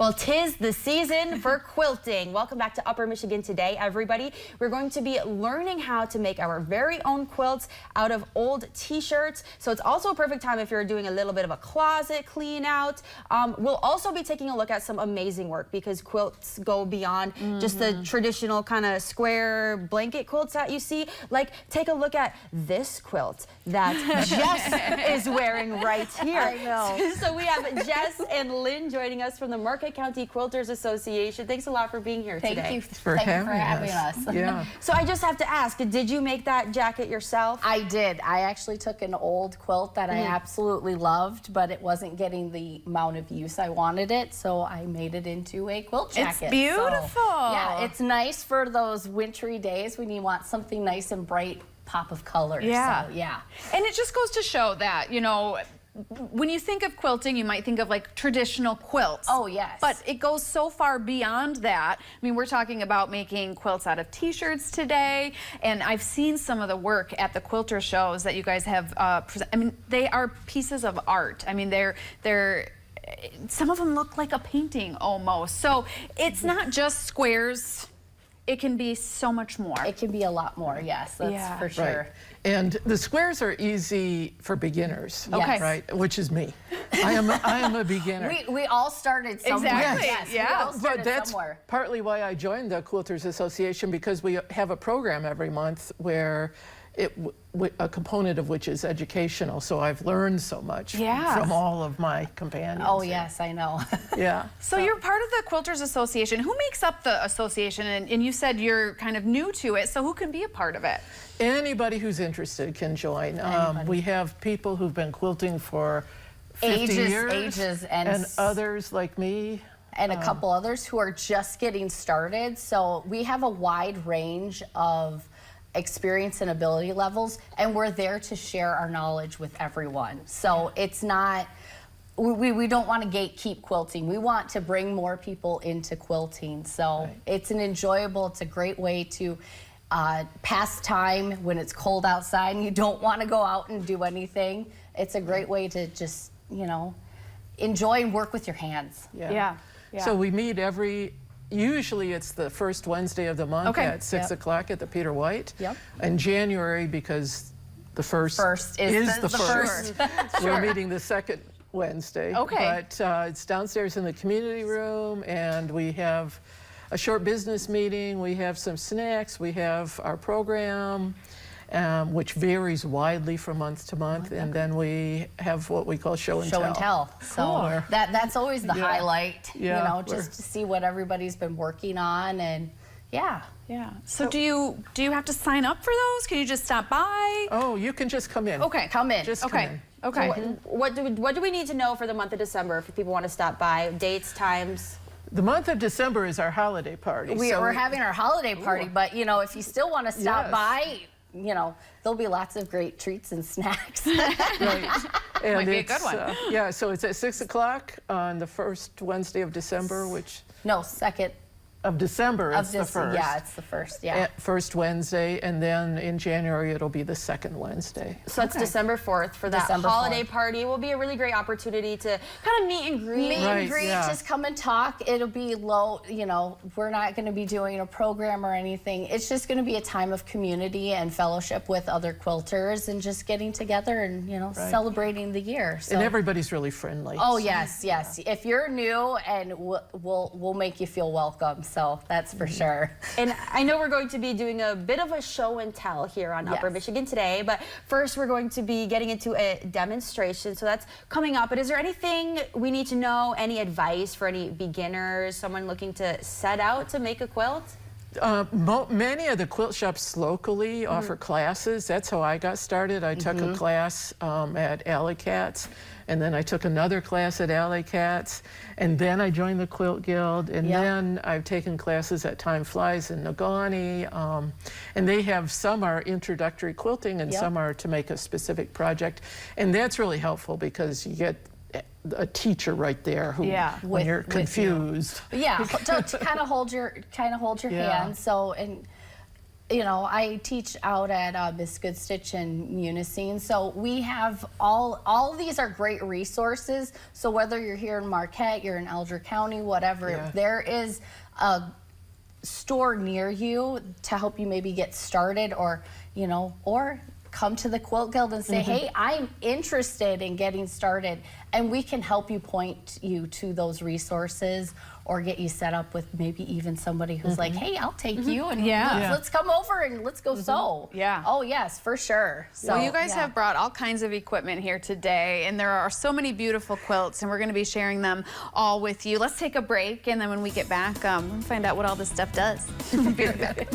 Well, 'tis the season for quilting. Welcome back to Upper Michigan Today, everybody. We're going to be learning how to make our very own quilts out of old t-shirts. So it's also a perfect time if you're doing a little bit of a closet clean out. We'll also be taking a look at some amazing work because quilts go beyond just the traditional kind of square blanket quilts that you see. Like, take a look at this quilt that Jess is wearing right here. I know. So we have Jess and Lynn joining us from the Marquette County Quilters Association. Thanks a lot for being here today. Thank you for having us. Yeah. So I just have to ask, did you make that jacket yourself? I did. I actually took an old quilt that I absolutely loved, but it wasn't getting the amount of use I wanted it, so I made it into a quilt jacket. It's beautiful. So, yeah, it's nice for those wintry days when you want something nice and bright pop of color. Yeah. So, yeah. And it just goes to show that, you know, when you think of quilting, you might think of like traditional quilts. Oh, yes. But it goes so far beyond that. I mean, we're talking about making quilts out of t-shirts today, and I've seen some of the work at the quilter shows that you guys have I mean, they are pieces of art. I mean, they're some of them look like a painting almost. So it's not just squares. It can be so much more. It can be a lot more, yes, that's for sure. Right. And the squares are easy for beginners, Okay. right? Which is me. I am a beginner. We all started somewhere. Exactly, Yes, yeah. we all started But that's somewhere. partly why I joined the Quilters Association, because we have a program every month where a component of which is educational. So I've learned so much from all of my companions. Oh, yes, I know. Yeah. So you're part of the Quilters Association. Who makes up the association? And you said you're kind of new to it, so who can be a part of it? Anybody who's interested can join. We have people who've been quilting for 50 years. And others like me. And a couple others who are just getting started. So we have a wide range of experience and ability levels, and we're there to share our knowledge with everyone. So it's not, we don't want to gatekeep quilting. We want to bring more people into quilting. So it's a great way to pass time when it's cold outside and you don't want to go out and do anything. It's a great way to just, you know, enjoy and work with your hands. Yeah. So we meet usually it's the first Wednesday of the month at 6 o'clock at the Peter White. In January, because the first is the first. We're meeting the second Wednesday. But it's downstairs in the community room, and we have a short business meeting. We have some snacks. We have our program, which varies widely from month to month, and then we have what we call show and tell. So that's always the highlight, you know, just to see what everybody's been working on, and So do you have to sign up for those? Can you just stop by? Oh, you can just come in. Okay, come in. Just come in. Okay. What do we need to know for the month of December if people want to stop by? Dates, times? The month of December is our holiday party. We're having our holiday party, but you know, if you still want to stop by, you know, there'll be lots of great treats and snacks. And might be a good one. So it's at 6 o'clock on the first Wednesday of December, Second. Of December, it's the first. Yeah, it's the first, First Wednesday, and then in January it'll be the second Wednesday. So that's December 4th for that holiday party. It will be a really great opportunity to kind of meet and greet. Just come and talk. It'll be low, you know, we're not going to be doing a program or anything. It's just going to be a time of community and fellowship with other quilters and just getting together and, you know, celebrating the year. So. And everybody's really friendly. Oh, yes. If you're new, and we'll make you feel welcome. So that's for sure. And I know we're going to be doing a bit of a show and tell here on Upper Michigan Today, but first we're going to be getting into a demonstration. So that's coming up. But is there anything we need to know, any advice for any beginners, someone looking to set out to make a quilt? Many of the quilt shops locally offer classes. That's how I got started. I took a class at Alley Cats, and then I took another class at Alley Cats, and then I joined the Quilt Guild, and then I've taken classes at Time Flies in Negaunee, and they have some are introductory quilting and some are to make a specific project, and that's really helpful because you get a teacher right there who, when you're confused. To kind of hold your hand. So, and you know, I teach out at Miss Good Stitch and Munising, so we have all of these are great resources. So whether you're here in Marquette, you're in Elder County, whatever, there is a store near you to help you maybe get started, or, you know, or come to the Quilt Guild and say, hey, I'm interested in getting started, and we can help you, point you to those resources, or get you set up with maybe even somebody who's like, hey, I'll take you, and let's come over and let's go sew. Yeah. Oh yes, for sure. So, well, you guys have brought all kinds of equipment here today, and there are so many beautiful quilts, and we're going to be sharing them all with you. Let's take a break, and then when we get back, we'll find out what all this stuff does. We'll be right back.